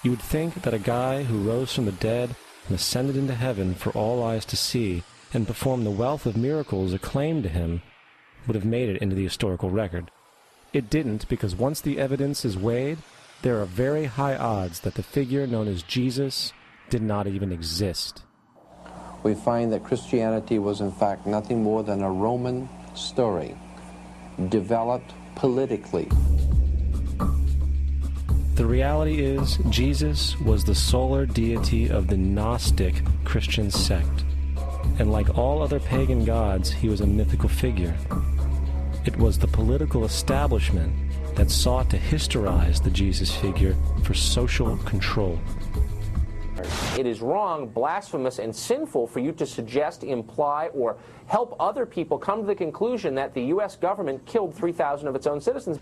You would think that a guy who rose from the dead and ascended into heaven for all eyes to see and performed the wealth of miracles acclaimed to him would have made it into the historical record. It didn't, because once the evidence is weighed, there are very high odds that the figure known as Jesus did not even exist. We find that Christianity was in fact nothing more than a Roman story, developed politically. The reality is, Jesus was the solar deity of the Gnostic Christian sect, and like all other pagan gods, he was a mythical figure. It was the political establishment that sought to historize the Jesus figure for social control. It is wrong, blasphemous, and sinful for you to suggest, imply, or help other people come to the conclusion that the U.S. government killed 3,000 of its own citizens.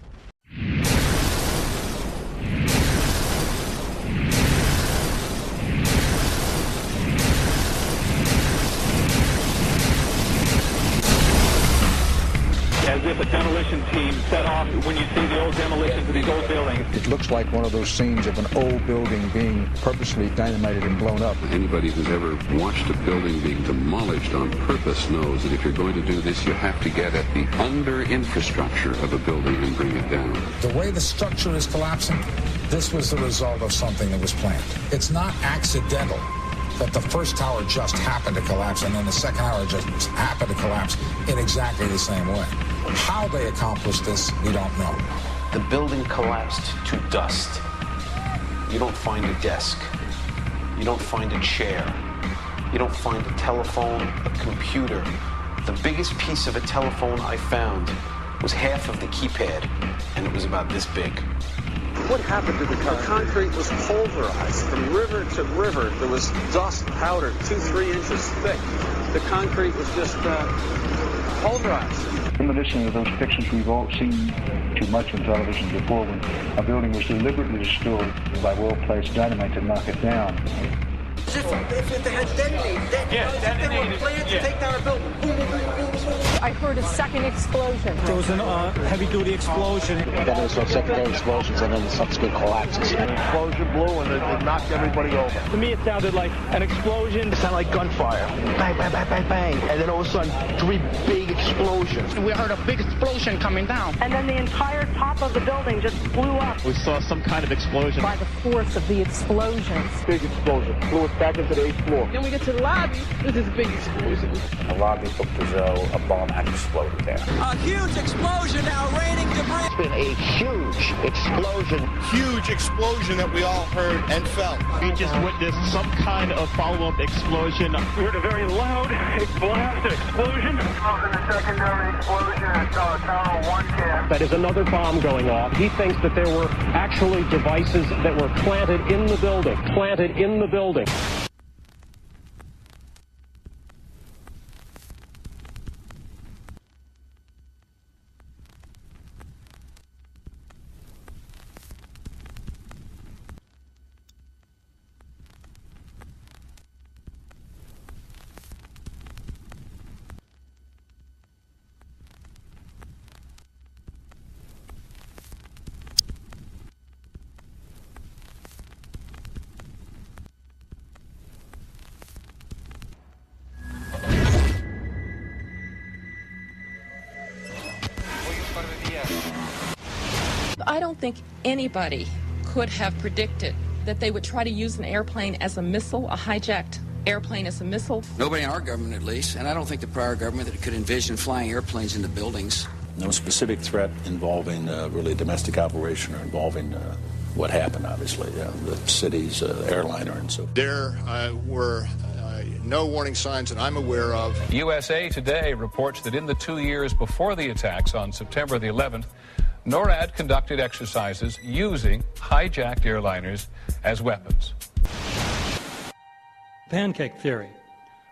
As if a demolition team set off when you see the old demolitions of these old buildings. It looks like one of those scenes of an old building being purposely dynamited and blown up. Anybody who's ever watched a building being demolished on purpose knows that if you're going to do this, you have to get at the under-infrastructure of a building and bring it down. The way the structure is collapsing, this was the result of something that was planned. It's not accidental that the first tower just happened to collapse and then the second tower just happened to collapse in exactly the same way. How they accomplished this, we don't know. The building collapsed to dust. You don't find a desk. You don't find a chair. You don't find a telephone, a computer. The biggest piece of a telephone I found was half of the keypad, and it was about this big. What happened to the concrete? The concrete was pulverized from river to river. There was dust powder 2-3 inches thick. The concrete was just pulverized. Reminiscent of those pictures we've all seen too much on television before, when a building was deliberately destroyed by well-placed dynamite to knock it down. If they had detonated, they were planned to take down a building. Boom, boom, boom, boom, boom. I heard a second explosion. There was a heavy-duty explosion. Then there was secondary explosions and then the subsequent collapses. An explosion blew and it knocked everybody over. To me, it sounded like an explosion. It sounded like gunfire. Bang, bang, bang, bang, bang. And then all of a sudden, 3 big explosions. We heard a big explosion coming down. And then the entire top of the building just blew up. We saw some kind of explosion. By the force of the explosions. Big explosion. Blew us back into the 8th floor. Then we get to the lobby. This is a big explosion. The lobby looked as though a bomb had exploded there. A huge explosion now raining debris. It's been a huge explosion. Huge explosion that we all heard and felt. We just witnessed some kind of follow-up explosion. We heard a very loud blast explosion. The secondary explosion at Tower 1 camp. That is another bomb going off. He thinks that there were actually devices that were planted in the building. Planted in the building. I don't think anybody could have predicted that they would try to use an airplane as a missile, a hijacked airplane as a missile. Nobody in our government, at least, and I don't think the prior government that could envision flying airplanes into buildings. No specific threat involving really a domestic operation or involving what happened, obviously, the city's airliner and so forth. There were no warning signs that I'm aware of. USA Today reports that in the 2 years before the attacks on September the 11th, NORAD conducted exercises using hijacked airliners as weapons. Pancake theory,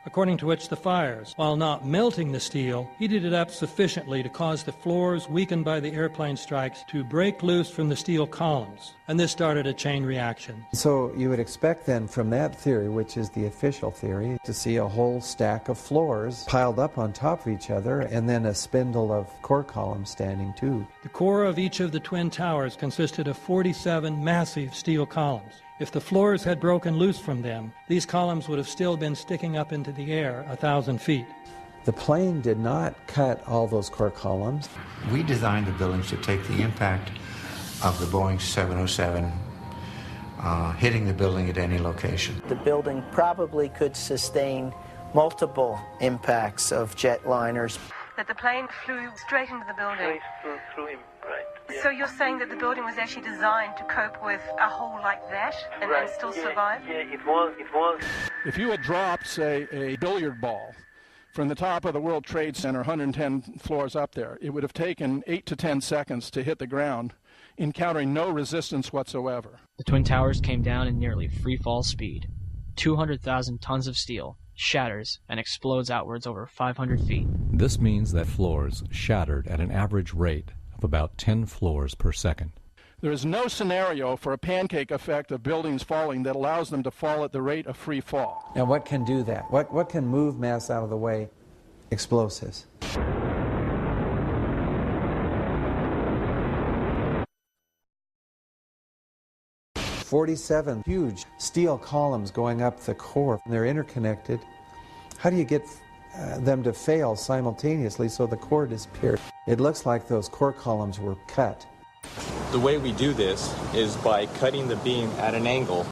according to which the fires, while not melting the steel, heated it up sufficiently to cause the floors weakened by the airplane strikes to break loose from the steel columns, and this started a chain reaction. So you would expect then from that theory, which is the official theory, to see a whole stack of floors piled up on top of each other and then a spindle of core columns standing too. The core of each of the twin towers consisted of 47 massive steel columns. If the floors had broken loose from them, these columns would have still been sticking up into the air 1,000 feet. The plane did not cut all those core columns. We designed the buildings to take the impact of the Boeing 707 hitting the building at any location. The building probably could sustain multiple impacts of jetliners. That the plane flew straight into the building. Through him, right. Yeah. So you're saying that the building was actually designed to cope with a hole like that and right. still survive? Yeah, it was. If you had dropped, say, a billiard ball from the top of the World Trade Center, 110 floors up there, it would have taken 8 to 10 seconds to hit the ground, encountering no resistance whatsoever. The Twin Towers came down in nearly free-fall speed. 200,000 tons of steel shatters and explodes outwards over 500 feet. This means that floors shattered at an average rate of about 10 floors per second. There is no scenario for a pancake effect of buildings falling that allows them to fall at the rate of free fall. Now what can do that? What can move mass out of the way? Explosives. "47 huge steel columns going up the core. They're interconnected. How do you get them to fail simultaneously so the core disappears? It looks like those core columns were cut. The way we do this is by cutting the beam at an angle.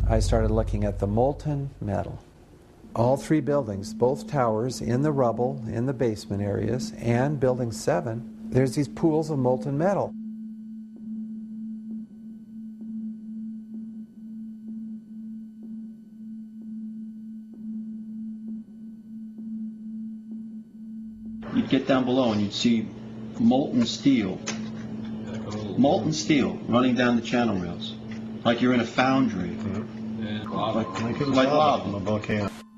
I started looking at the molten metal. All three buildings, both towers, in the rubble, in the basement areas, and Building 7, there's these pools of molten metal. You'd get down below and you'd see molten steel running down the channel rails, like you're in a foundry. Like lava.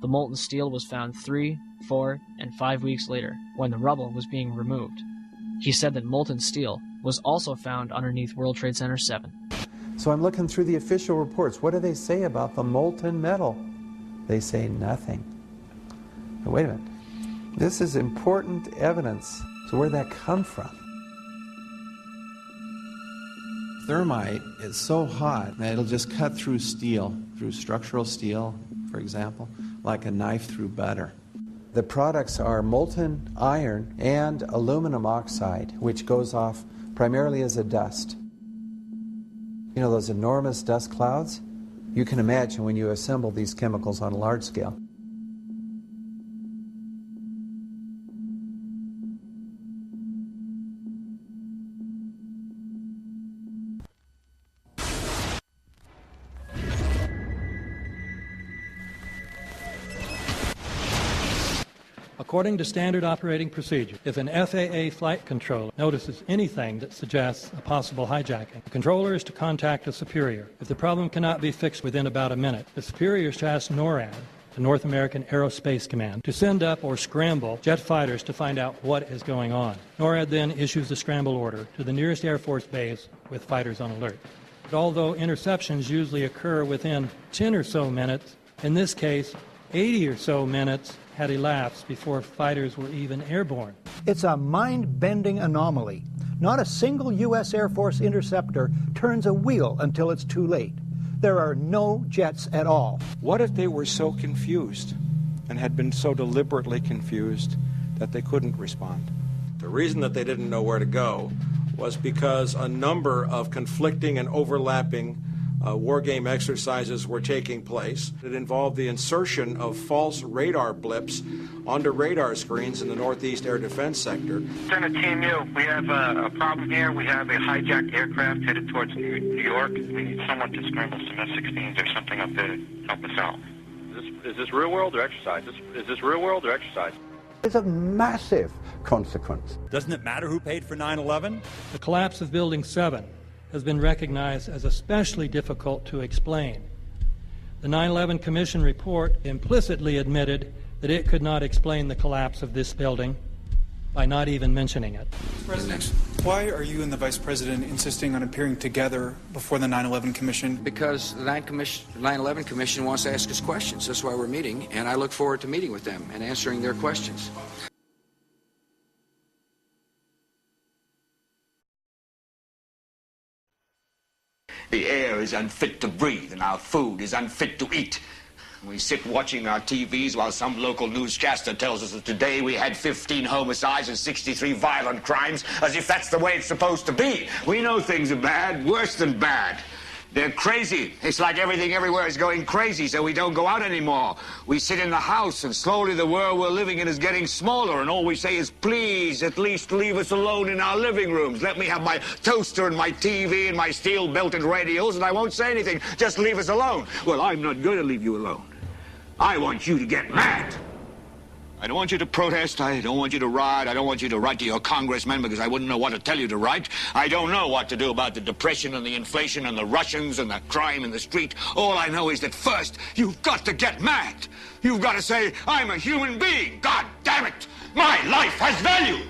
The molten steel was found 3, 4, and 5 weeks later, when the rubble was being removed. He said that molten steel was also found underneath World Trade Center 7. So I'm looking through the official reports. What do they say about the molten metal? They say nothing. Now, wait a minute. This is important evidence. So where did that come from? Thermite is so hot that it'll just cut through steel, through structural steel, for example, like a knife through butter. The products are molten iron and aluminum oxide, which goes off primarily as a dust. You know those enormous dust clouds? You can imagine when you assemble these chemicals on a large scale. According to standard operating procedure, if an FAA flight controller notices anything that suggests a possible hijacking, the controller is to contact a superior. If the problem cannot be fixed within about a minute, the superior is to ask NORAD, the North American Aerospace Command, to send up or scramble jet fighters to find out what is going on. NORAD then issues the scramble order to the nearest Air Force base with fighters on alert. But although interceptions usually occur within 10 or so minutes, in this case, 80 or so minutes had elapsed before fighters were even airborne. It's a mind-bending anomaly. Not a single U.S. Air Force interceptor turns a wheel until it's too late. There are no jets at all. What if they were so confused and had been so deliberately confused that they couldn't respond? The reason that they didn't know where to go was because a number of conflicting and overlapping war game exercises were taking place. It involved the insertion of false radar blips onto radar screens in the Northeast Air Defense Sector. Lieutenant Team U, we have a problem here. We have a hijacked aircraft headed towards New York. We need someone to scramble some F-16s or something up there to help us out. Is this real world or exercise? Is this real world or exercise? It's a massive consequence. Doesn't it matter who paid for 9/11? The collapse of Building 7 has been recognized as especially difficult to explain. The 9/11 Commission report implicitly admitted that it could not explain the collapse of this building by not even mentioning it. President. Why are you and the Vice President insisting on appearing together before the 9/11 Commission? Because the 9/11 Commission wants to ask us questions. That's why we're meeting, and I look forward to meeting with them and answering their questions. The air is unfit to breathe, and our food is unfit to eat. We sit watching our TVs while some local newscaster tells us that today we had 15 homicides and 63 violent crimes, as if that's the way it's supposed to be. We know things are bad, worse than bad. They're crazy. It's like everything everywhere is going crazy, so we don't go out anymore. We sit in the house, and slowly the world we're living in is getting smaller, and all we say is, please, at least leave us alone in our living rooms. Let me have my toaster and my TV and my steel-belted radios, and I won't say anything. Just leave us alone. Well, I'm not going to leave you alone. I want you to get mad. I don't want you to protest. I don't want you to riot. I don't want you to write to your congressmen because I wouldn't know what to tell you to write. I don't know what to do about the depression and the inflation and the Russians and the crime in the street. All I know is that first, you've got to get mad. You've got to say, I'm a human being. God damn it. My life has value.